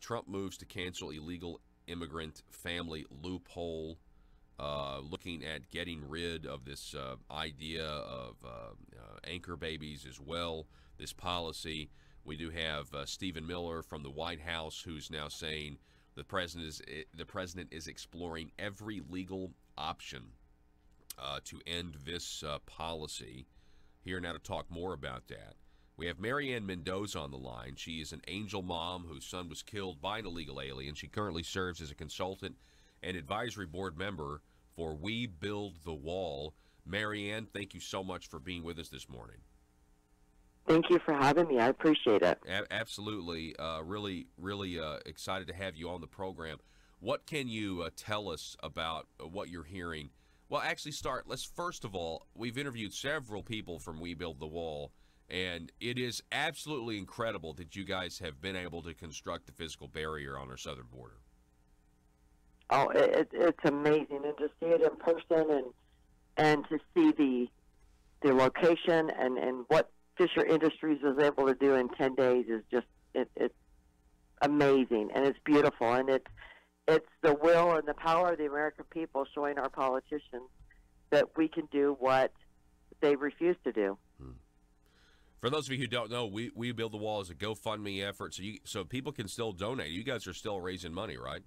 Trump moves to cancel illegal immigrant family loophole, looking at getting rid of this idea of anchor babies as well, this policy. We do have Stephen Miller from the White House, who's now saying the president is exploring every legal option to end this policy. Here now to talk more about that. We have Marianne Mendoza on the line. She is an angel mom whose son was killed by an illegal alien. She currently serves as a consultant and advisory board member for We Build the Wall. Marianne, thank you so much for being with us this morning. Thank you for having me. I appreciate it. Absolutely. Really excited to have you on the program. What can you tell us about what you're hearing? Well, actually, let's first of all, we've interviewed several people from We Build the Wall, and it is absolutely incredible that you guys have been able to construct the physical barrier on our southern border. Oh, it's amazing, and to see it in person and to see the location and what Fisher Industries was able to do in 10 days is just it's amazing, and it's beautiful, and it's the will and the power of the American people showing our politicians that we can do what they refuse to do. For those of you who don't know, we Build the Wall is a GoFundMe effort, so people can still donate. You guys are still raising money, right?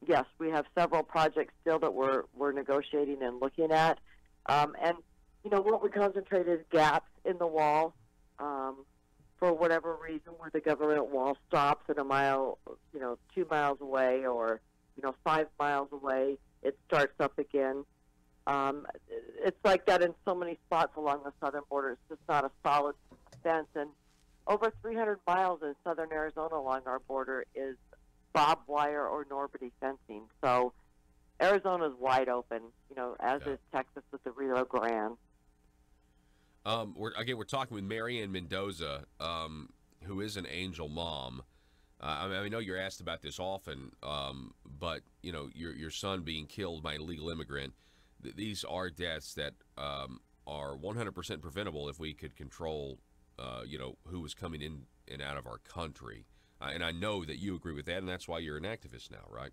Yes, we have several projects still that we're negotiating and looking at. And, you know, what we concentrate is gaps in the wall. For whatever reason, where the government wall stops at a mile, 2 miles away, or 5 miles away, it starts up again. It's like that in so many spots along the southern border. It's just not a solid fence. And over 300 miles in southern Arizona along our border is barbed wire or Normandy fencing. So Arizona's wide open, as is Texas with the Rio Grande. We're talking with Marianne Mendoza, who is an angel mom. I know you're asked about this often, but your son being killed by an illegal immigrant. These are deaths that are 100% preventable if we could control, who was coming in and out of our country. And I know that you agree with that, and that's why you're an activist now, right?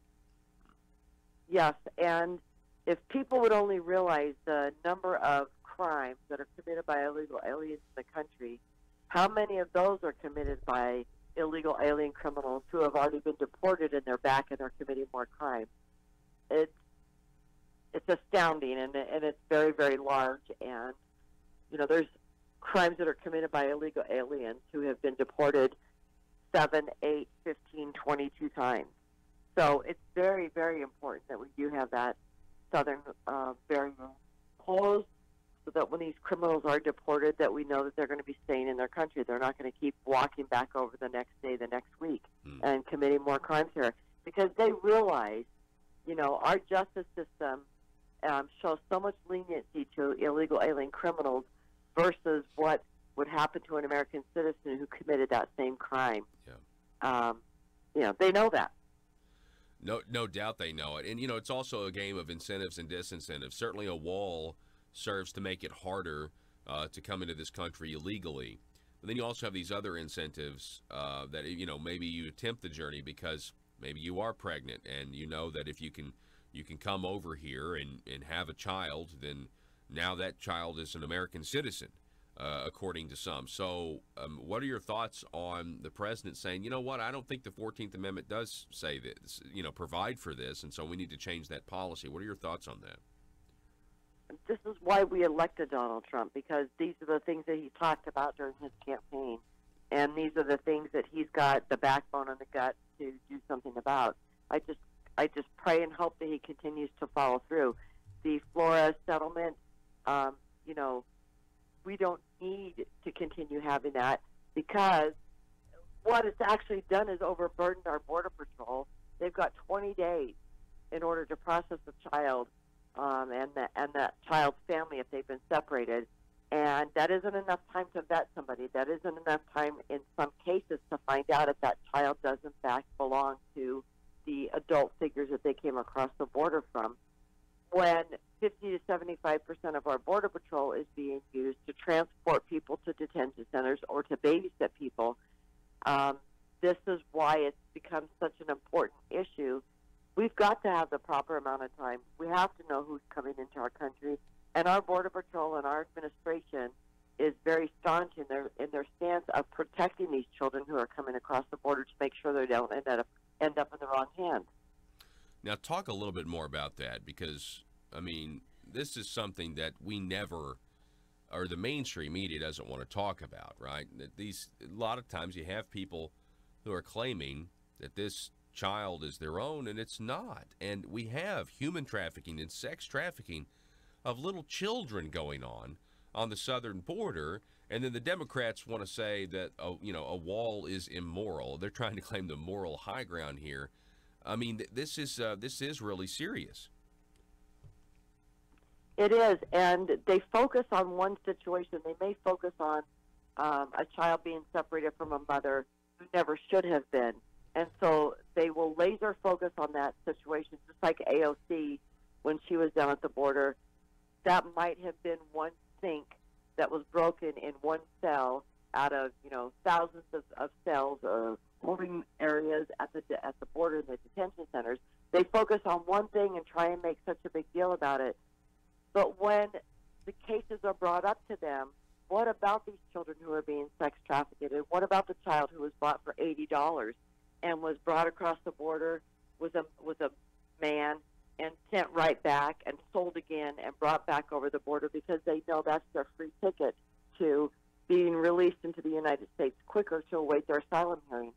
Yes, and if people would only realize the number of crimes that are committed by illegal aliens in the country, how many of those are committed by illegal alien criminals who have already been deported and they're back and they're committing more crimes? It's astounding, and it's very, very large. And, there's crimes that are committed by illegal aliens who have been deported 7, 8, 15, 22 times. So it's very, very important that we do have that southern barrier closed so that when these criminals are deported, that we know that they're going to be staying in their country. They're not going to keep walking back over the next day, the next week, and committing more crimes here. Because they realize, our justice system shows so much leniency to illegal alien criminals versus what would happen to an American citizen who committed that same crime. Yeah. They know that. No doubt they know it. And, it's also a game of incentives and disincentives. Certainly a wall serves to make it harder to come into this country illegally. But then you also have these other incentives that, maybe you attempt the journey because maybe you are pregnant and you know that if you can come over here and have a child, then now that child is an American citizen, according to some. So what are your thoughts on the president saying, I don't think the 14th Amendment does say this, provide for this, and so we need to change that policy. What are your thoughts on that? This is why we elected Donald Trump, because these are the things that he talked about during his campaign, and these are the things that he's got the backbone and the gut to do something about. I just pray and hope that he continues to follow through. The Flores settlement, we don't need to continue having that, because what it's actually done is overburdened our Border Patrol. They've got 20 days in order to process a child and that child's family if they've been separated. And that isn't enough time to vet somebody. That isn't enough time in some cases to find out if that child does in fact belong to the adult figures that they came across the border from. When 50 to 75% of our Border Patrol is being used to transport people to detention centers or to babysit people, this is why it's got to have the proper amount of time. We have to know who's coming into our country, and our Border Patrol and our administration is very staunch in their stance of protecting these children who are coming across the border to make sure they don't end up in the wrong hands. Now, talk a little bit more about that, because, I mean, this is something that we never, or the mainstream media doesn't want to talk about, right? That a lot of times you have people who are claiming that this child is their own, and it's not. And we have human trafficking and sex trafficking of little children going on the southern border, and then the Democrats want to say that, a wall is immoral. They're trying to claim the moral high ground here. I mean, this is really serious. It is, and they focus on one situation. They may focus on a child being separated from a mother who never should have been, and so they will laser focus on that situation, just like AOC when she was down at the border. That might have been one sink that was broken in one cell out of thousands of cells or holding areas at the border and the detention centers. They focus on one thing and try and make such a big deal about it. But when the cases are brought up to them, what about these children who are being sex trafficked? And what about the child who was bought for $80 and was brought across the border with a man and sent right back and sold again and brought back over the border because they know that's their free ticket to being released into the United States quicker to await their asylum hearing?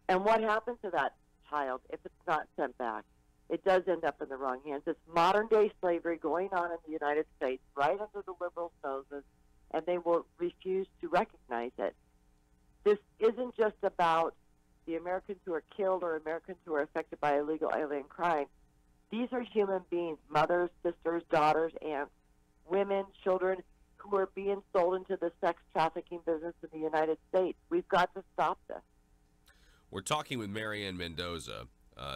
And what happens to that child if it's not sent back? It does end up in the wrong hands. It's modern-day slavery going on in the United States right under the liberals' noses, and they will refuse to recognize it. This isn't just about the Americans who are killed or Americans who are affected by illegal alien crime. These are human beings, mothers, sisters, daughters, aunts, women, children who are being sold into the sex trafficking business in the United States. We've got to stop this. We're talking with Marianne Mendoza.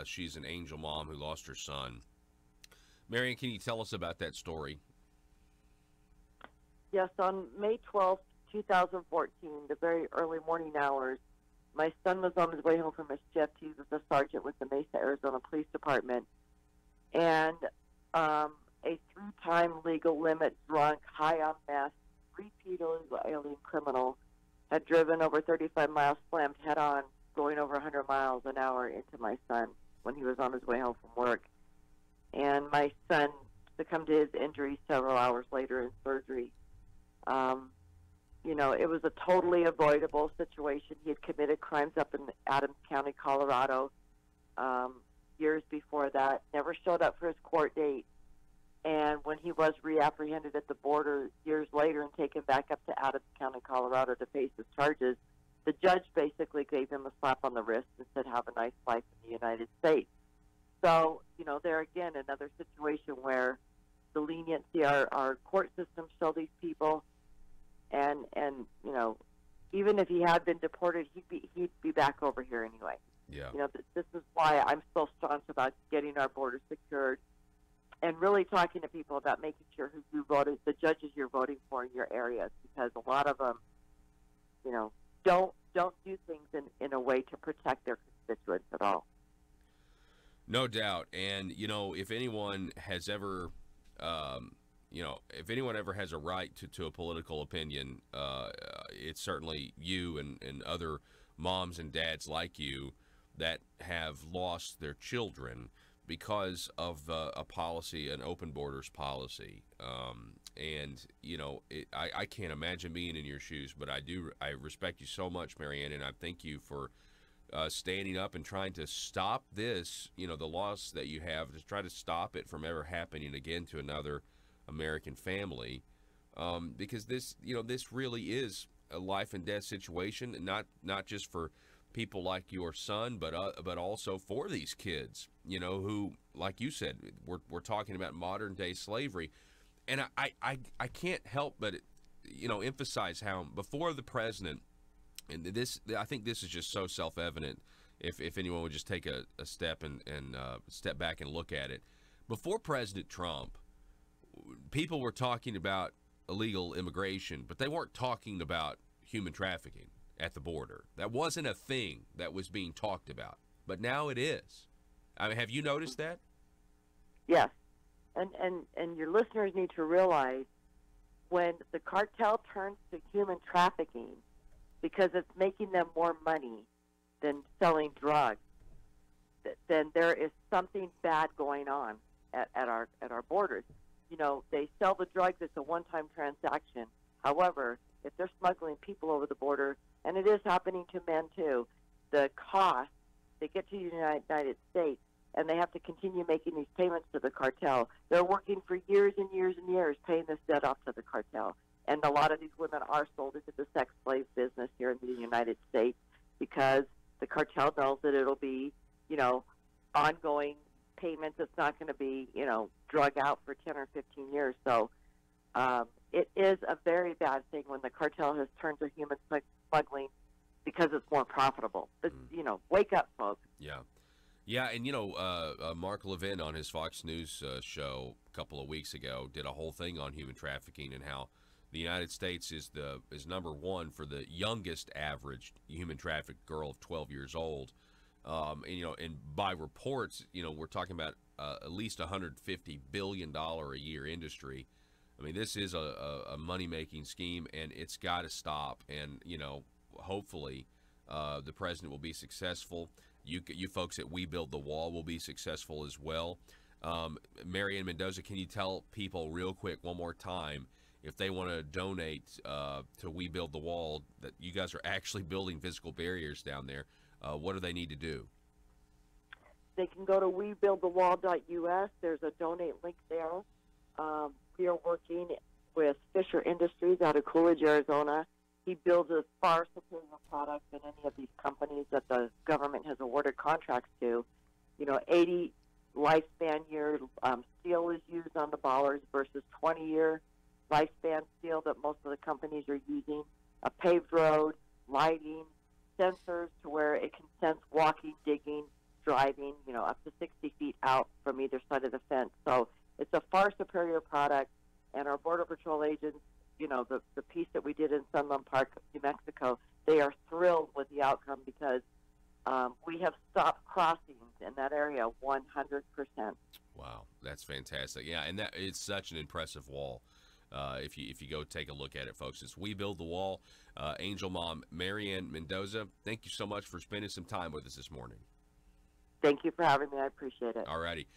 She's an angel mom who lost her son. Marianne, can you tell us about that story? Yes, on May 12th, 2014, the very early morning hours, my son was on his way home from his shift. He was a sergeant with the Mesa, Arizona Police Department. And a three-time legal limit drunk, high on meth, repeat illegal alien criminal had driven over 35 miles, slammed head-on, going over 100 miles an hour into my son when he was on his way home from work. And my son succumbed to his injuries several hours later in surgery. It was a totally avoidable situation. He had committed crimes up in Adams County, Colorado, years before that, never showed up for his court date. And when he was reapprehended at the border years later and taken back up to Adams County, Colorado to face his charges, the judge basically gave him a slap on the wrist and said, have a nice life in the United States. So, there again, another situation where the leniency our court systems show these people, and even if he had been deported, he'd be back over here anyway. Yeah. This is why I'm so staunch about getting our borders secured and really talking to people about making sure who you voted, the judges you're voting for in your areas, because a lot of them, don't do things in a way to protect their constituents at all. No doubt. And, if anyone has ever, if anyone ever has a right to a political opinion, it's certainly you and other moms and dads like you that have lost their children because of a policy, an open borders policy. I can't imagine being in your shoes, but I respect you so much, Marianne, and I thank you for standing up and trying to stop this, the loss that you have, to try to stop it from ever happening again to another American family, because this really is a life and death situation, not just for people like your son, but also for these kids, who, like you said, we're talking about modern day slavery. And I can't help but, emphasize how before the president, and I think this is just so self-evident if anyone would just take a step and step back and look at it. Before President Trump, people were talking about illegal immigration, but they weren't talking about human trafficking at the border. That wasn't a thing that was being talked about, but now it is. I mean, have you noticed that? Yes. And your listeners need to realize when the cartel turns to human trafficking because it's making them more money than selling drugs, then there is something bad going on at our borders. You know, they sell the drugs, it's a one-time transaction. However, if they're smuggling people over the border, and it is happening to men too, the cost, they get to the United States, and they have to continue making these payments to the cartel. They're working for years and years and years paying this debt off to the cartel. And a lot of these women are sold into the sex slave business here in the United States because the cartel knows that it'll be, you know, ongoing payments. It's not going to be, you know, drug out for 10 or 15 years. So it is a very bad thing when the cartel has turned to human smuggling because it's more profitable. But, you know, wake up, folks. Yeah. Yeah, and you know, Mark Levin on his Fox News show a couple of weeks ago did a whole thing on human trafficking and how the United States is number one for the youngest average human trafficked girl of 12 years old. And you know, and by reports, you know, we're talking about at least $150 billion a year industry. I mean, this is a money-making scheme, and it's got to stop. And you know, hopefully, the president will be successful. You folks at We Build the Wall will be successful as well. Marianne Mendoza, can you tell people real quick one more time if they want to donate to We Build the Wall, that you guys are actually building physical barriers down there? What do they need to do? They can go to webuildthewall.us. There's a donate link there. We are working with Fisher Industries out of Coolidge, Arizona. He builds a far superior product than any of these companies that the government has awarded contracts to. You know, 80 lifespan year steel is used on the ballers versus 20-year lifespan steel that most of the companies are using. A paved road, lighting, sensors to where it can sense walking, digging, driving, you know, up to 60 feet out from either side of the fence. So it's a far superior product, and our Border Patrol agents, you know, the piece that we did in Sunland Park, New Mexico, they are thrilled with the outcome because we have stopped crossings in that area 100%. Wow, that's fantastic. Yeah, and that it's such an impressive wall. If you go take a look at it, folks, it's We Build the Wall. Angel Mom Marianne Mendoza, thank you so much for spending some time with us this morning. Thank you for having me. I appreciate it. All righty.